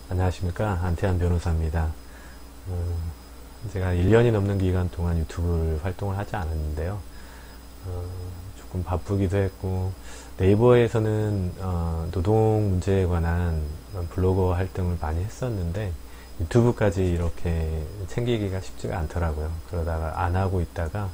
안녕하십니까. 안태한 변호사입니다. 제가 1년이 넘는 기간 동안 유튜브 활동을 하지 않았는데요. 조금 바쁘기도 했고, 네이버에서는 노동 문제에 관한 블로거 활동을 많이 했었는데, 유튜브까지 이렇게 챙기기가 쉽지가 않더라고요. 그러다가 안 하고 있다가,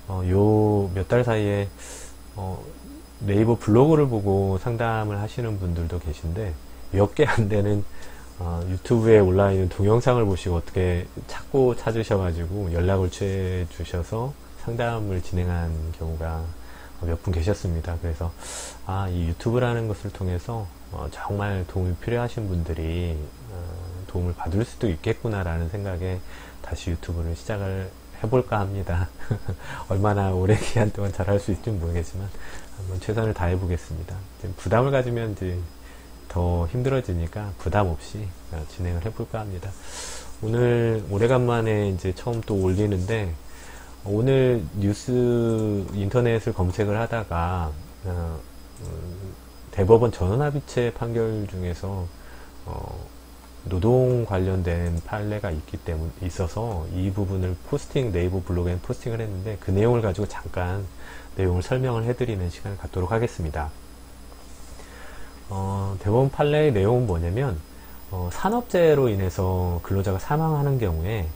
요 몇 달 사이에 네이버 블로그를 보고 상담을 하시는 분들도 계신데, 몇 개 안 되는 유튜브에 올라있는 동영상을 보시고 어떻게 찾고 찾으셔가지고 연락을 취해 주셔서 상담을 진행한 경우가 몇 분 계셨습니다. 그래서 이 유튜브라는 것을 통해서 정말 도움이 필요하신 분들이 도움을 받을 수도 있겠구나라는 생각에 다시 유튜브를 시작을 해볼까 합니다. 얼마나 오랜 기간 동안 잘할 수 있을지 모르겠지만 한번 최선을 다해 보겠습니다. 부담을 가지면 이제 더 힘들어지니까 부담 없이 진행을 해볼까 합니다. 오늘 오래간만에 이제 처음 또 올리는데, 오늘 뉴스 인터넷을 검색을 하다가 대법원 전원합의체 판결 중에서 노동 관련된 판례가 있어서 이 부분을 네이버 블로그에 포스팅을 했는데, 그 내용을 가지고 잠깐 내용을 설명을 해드리는 시간을 갖도록 하겠습니다. 대법원 판례의 내용은 뭐냐면, 산업재해로 인해서 근로자가 사망하는 경우에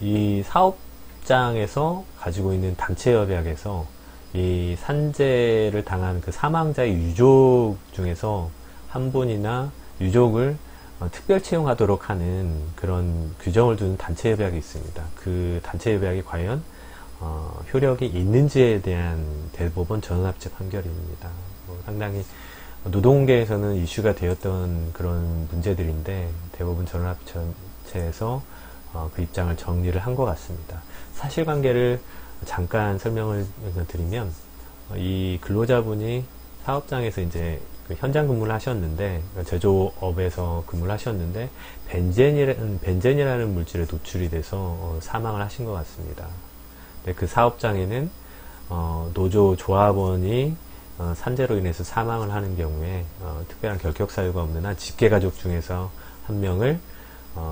이 사업장에서 가지고 있는 단체협약에서 이 산재를 당한 그 사망자의 유족 중에서 한 분이나 유족을 특별 채용하도록 하는 그런 규정을 두는 단체협약이 있습니다. 그 단체협약이 과연 효력이 있는지에 대한 대법원 전원합의체 판결입니다. 상당히 노동계에서는 이슈가 되었던 그런 문제들인데, 대법원 전원합의체에서 그 입장을 정리를 한 것 같습니다. 사실관계를 잠깐 설명을 드리면, 이 근로자분이 사업장에서 이제 그 현장 근무를 하셨는데, 제조업에서 근무를 하셨는데 벤젠이라는 물질에 노출이 돼서 사망을 하신 것 같습니다. 근데 그 사업장에는 노조 조합원이 산재로 인해서 사망을 하는 경우에 특별한 결격 사유가 없는 한 직계가족 중에서 한 명을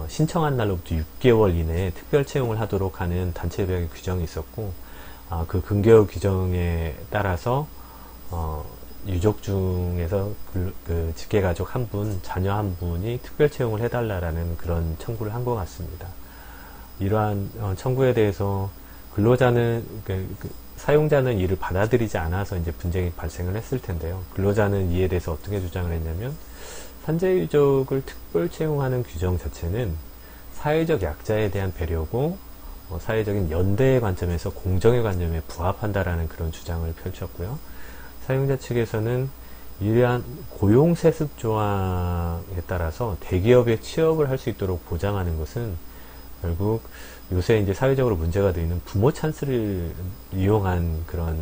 신청한 날로부터 6개월 이내에 특별 채용을 하도록 하는 단체협약의 규정이 있었고, 그 근거 규정에 따라서 유족 중에서 그 직계가족 한 분, 자녀 한 분이 특별 채용을 해달라라는 그런 청구를 한 것 같습니다. 이러한 청구에 대해서 근로자는 사용자는 이를 받아들이지 않아서 이제 분쟁이 발생을 했을 텐데요. 근로자는 이에 대해서 어떻게 주장을 했냐면, 산재 유족을 특별 채용하는 규정 자체는 사회적 약자에 대한 배려고 사회적인 연대의 관점에서 공정의 관점에 부합한다라는 그런 주장을 펼쳤고요. 사용자 측에서는 이러한 고용세습 조항에 따라서 대기업에 취업을 할 수 있도록 보장하는 것은 결국 요새 이제 사회적으로 문제가 되어 있는 부모 찬스를 이용한 그런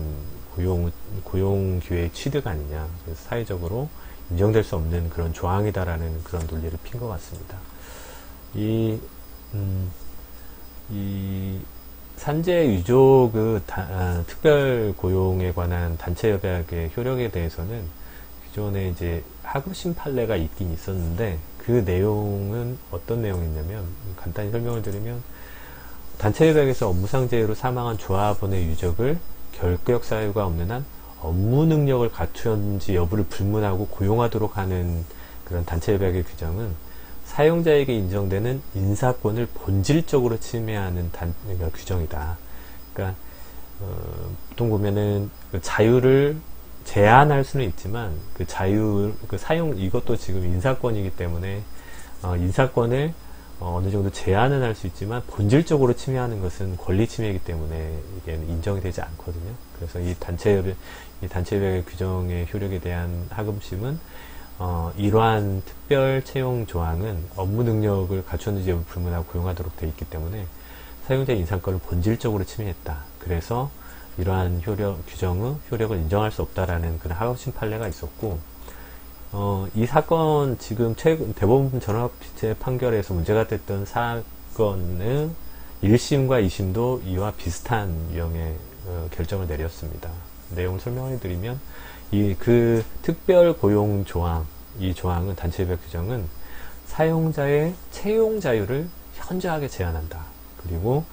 고용 기회의 취득 아니냐. 그래서 사회적으로 인정될 수 없는 그런 조항이다라는 그런 논리를 핀 것 같습니다. 이 산재 유족 특별 고용에 관한 단체협약의 효력에 대해서는 기존에 이제 하급심 판례가 있긴 있었는데, 그 내용은 어떤 내용이냐면, 간단히 설명을 드리면, 단체협약에서 업무상 재해로 사망한 조합원의 유족을 결격 사유가 없는 한 업무 능력을 갖추었는지 여부를 불문하고 고용하도록 하는 그런 단체협약의 규정은 사용자에게 인정되는 인사권을 본질적으로 침해하는 규정이다. 그러니까 보통 보면은 그 자유를 제한할 수는 있지만 그 이것도 지금 인사권이기 때문에 인사권을 어느 정도 제한은 할 수 있지만 본질적으로 침해하는 것은 권리 침해이기 때문에 이게 인정이 되지 않거든요. 그래서 이 단체협약의 규정의 효력에 대한 하급심은 이러한 특별 채용 조항은 업무 능력을 갖추었는지 여부 불문하고 고용하도록 되어 있기 때문에 사용자의 인사권을 본질적으로 침해했다. 그래서 이러한 규정의 효력을 인정할 수 없다라는 그런 하급심 판례가 있었고, 이 사건 지금 최근 대법원 전원합의체 판결에서 문제가 됐던 사건의 1심과 2심도 이와 비슷한 유형의 결정을 내렸습니다. 내용을 설명해 드리면, 그 특별 고용 조항, 이 조항은, 단체협약 규정은 사용자의 채용 자유를 현저하게 제한한다. 그리고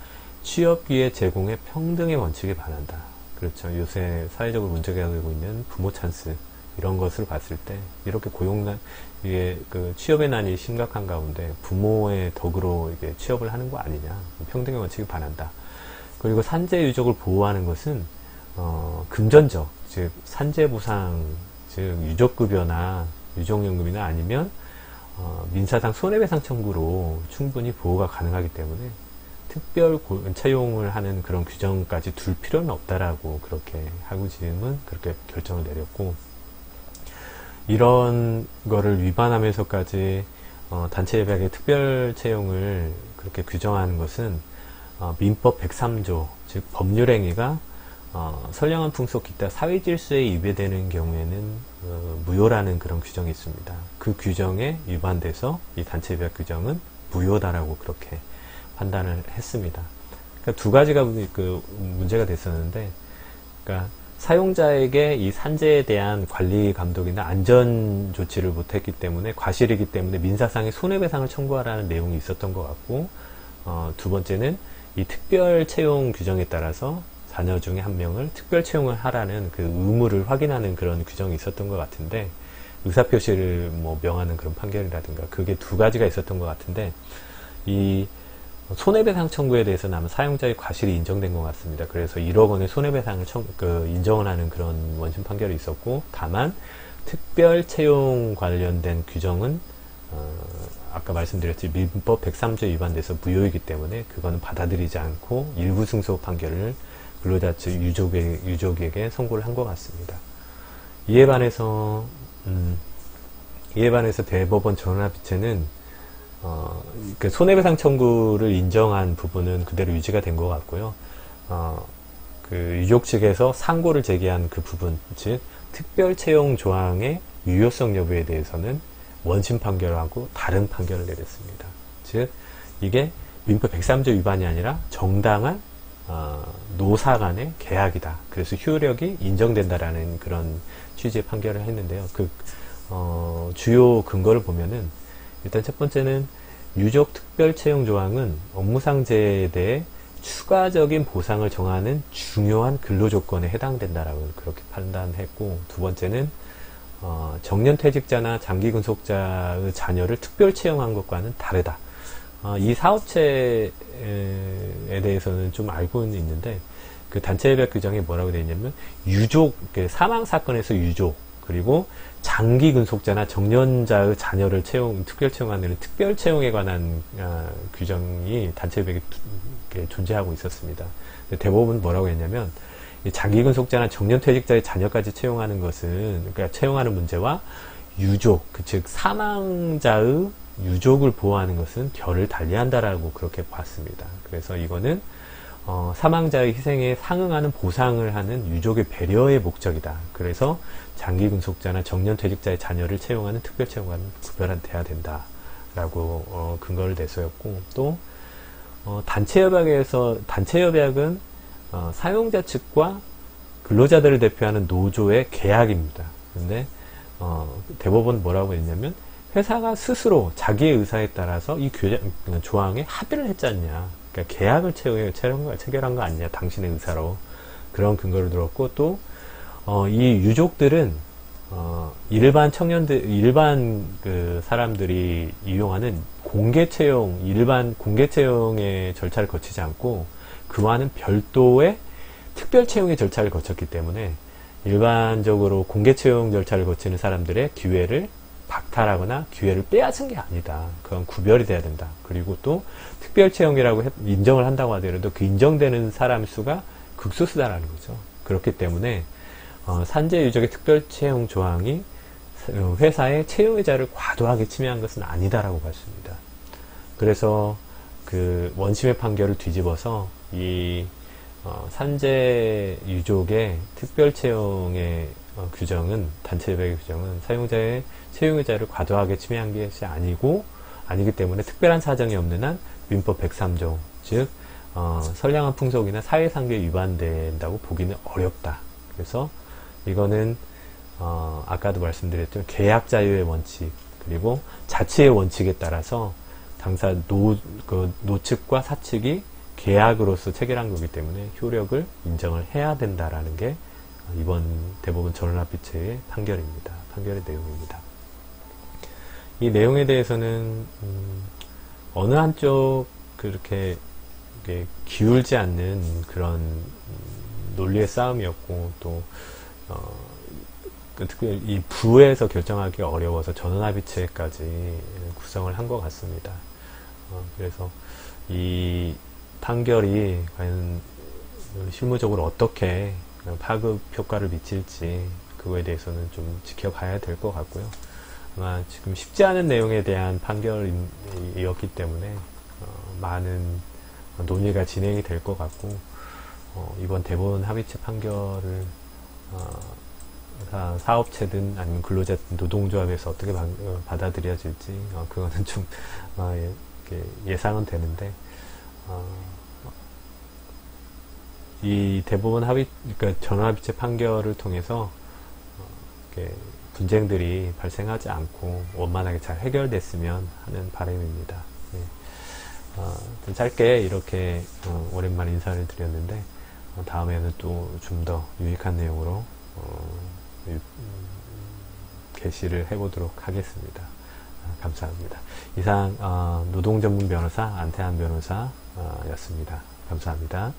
취업기회 제공의 평등의 원칙에 반한다. 그렇죠. 요새 사회적으로 문제가 되고 있는 부모 찬스, 이런 것을 봤을 때 이렇게 고용난, 이게 그 취업의 난이 심각한 가운데 부모의 덕으로 이게 취업을 하는 거 아니냐. 평등의 원칙에 반한다. 그리고 산재 유족을 보호하는 것은 금전적, 즉 산재보상, 즉 유족급여나 유족연금이나 아니면 민사상 손해배상 청구로 충분히 보호가 가능하기 때문에 특별 채용을 하는 그런 규정까지 둘 필요는 없다라고 그렇게 하구지음은 그렇게 결정을 내렸고, 이런 거를 위반하면서까지 단체협약의 특별 채용을 그렇게 규정하는 것은 민법 103조, 즉 법률행위가 선량한 풍속 기타 사회질서에 위배되는 경우에는 무효라는 그런 규정이 있습니다. 그 규정에 위반돼서 이 단체협약 규정은 무효다라고 그렇게 판단을 했습니다. 그러니까 두 가지가 그 문제가 됐었는데, 그러니까 사용자에게 이 산재에 대한 관리 감독이나 안전 조치를 못했기 때문에, 과실이기 때문에 민사상의 손해배상을 청구하라는 내용이 있었던 것 같고, 두 번째는 이 특별 채용 규정에 따라서 자녀 중에 한 명을 특별 채용을 하라는 그 의무를 확인하는 그런 규정이 있었던 것 같은데, 의사표시를 뭐 명하는 그런 판결이라든가, 그게 두 가지가 있었던 것 같은데, 이 손해배상 청구에 대해서는 아마 사용자의 과실이 인정된 것 같습니다. 그래서 1억 원의 손해배상을 인정을 하는 그런 원심 판결이 있었고, 다만 특별 채용 관련된 규정은 아까 말씀드렸지 민법 103조 위반돼서 무효이기 때문에 그거는 받아들이지 않고 일부 승소 판결을 근로자 측 유족에게 선고를 한 것 같습니다. 이에 반해서 대법원 전원합의체는 그 손해배상 청구를 인정한 부분은 그대로 유지가 된 것 같고요. 그 유족 측에서 상고를 제기한 그 부분, 즉 특별 채용 조항의 유효성 여부에 대해서는 원심 판결하고 다른 판결을 내렸습니다. 즉 이게 민법 103조 위반이 아니라 정당한 노사 간의 계약이다. 그래서 효력이 인정된다라는 그런 취지의 판결을 했는데요. 그 주요 근거를 보면은, 일단 첫 번째는 유족 특별 채용 조항은 업무상재해에 대해 추가적인 보상을 정하는 중요한 근로조건에 해당된다라고 그렇게 판단했고, 두 번째는 정년퇴직자나 장기근속자의 자녀를 특별 채용한 것과는 다르다. 이 사업체에 대해서는 좀 알고는 있는데, 그 단체협약 규정에 뭐라고 되어 있냐면, 유족, 사망사건에서 유족, 그리고 장기 근속자나 정년자의 자녀를 특별 채용하는 특별 채용에 관한 규정이 단체협약에 존재하고 있었습니다. 대법원 뭐라고 했냐면, 장기 근속자나 정년퇴직자의 자녀까지 채용하는 것은, 그러니까 채용하는 문제와 유족, 즉 사망자의 유족을 보호하는 것은 결을 달리한다라고 그렇게 봤습니다. 그래서 이거는 사망자의 희생에 상응하는 보상을 하는 유족의 배려의 목적이다. 그래서 장기 근속자나 정년퇴직자의 자녀를 채용하는 특별 채용과는 구별돼야 된다라고 근거를 내세웠고, 또 단체협약은 사용자 측과 근로자들을 대표하는 노조의 계약입니다. 근데 대법원 뭐라고 했냐면, 회사가 스스로 자기의 의사에 따라서 이 조항에 합의를 했지 않냐. 그러니까 계약을 체결한 거 아니냐, 당신의 의사로. 그런 근거를 들었고, 또 이 유족들은 일반 그 사람들이 이용하는 일반 공개 채용의 절차를 거치지 않고, 그와는 별도의 특별 채용의 절차를 거쳤기 때문에 일반적으로 공개 채용 절차를 거치는 사람들의 기회를 박탈하거나 기회를 빼앗은 게 아니다. 그건 구별이 돼야 된다. 그리고 또 특별 채용이라고 인정을 한다고 하더라도 그 인정되는 사람 수가 극소수다라는 거죠. 그렇기 때문에 산재 유족의 특별 채용 조항이 회사의 채용의 자를 과도하게 침해한 것은 아니다라고 봤습니다. 그래서 그 원심의 판결을 뒤집어서 이 산재 유족의 특별 채용의 규정은, 단체협약의 규정은 사용자의 채용 의자를 과도하게 침해한 것이 아니기 때문에 특별한 사정이 없는 한 민법 103조, 즉 선량한 풍속이나 사회상규에 위반된다고 보기는 어렵다. 그래서 이거는 아까도 말씀드렸죠. 계약 자유의 원칙, 그리고 자치의 원칙에 따라서 당사 노측과 사측이 계약으로서 체결한 거기 때문에 효력을 인정을 해야 된다라는 게 이번 대법원 전원합의체의 판결입니다. 판결의 내용입니다. 이 내용에 대해서는 어느 한쪽 그렇게 기울지 않는 그런 논리의 싸움이었고, 또 특별히 이 부에서 결정하기 어려워서 전원합의체까지 구성을 한 것 같습니다. 그래서 이 판결이 과연 실무적으로 어떻게 파급 효과를 미칠지 그거에 대해서는 좀 지켜봐야 될 것 같고요. 아마 지금 쉽지 않은 내용에 대한 판결이었기 때문에 많은 논의가 진행이 될 것 같고, 이번 대법원 합의체 판결을 사업체든 아니면 근로자든 노동조합에서 어떻게 받아들여질지 그거는 좀 예상은 되는데, 이 대법원 그러니까 전원합의체 판결을 통해서 분쟁들이 발생하지 않고 원만하게 잘 해결됐으면 하는 바람입니다. 좀 짧게 이렇게 오랜만에 인사를 드렸는데, 다음에는 또 좀 더 유익한 내용으로 게시를 해보도록 하겠습니다. 감사합니다. 이상 노동전문 변호사 안태한 변호사였습니다. 감사합니다.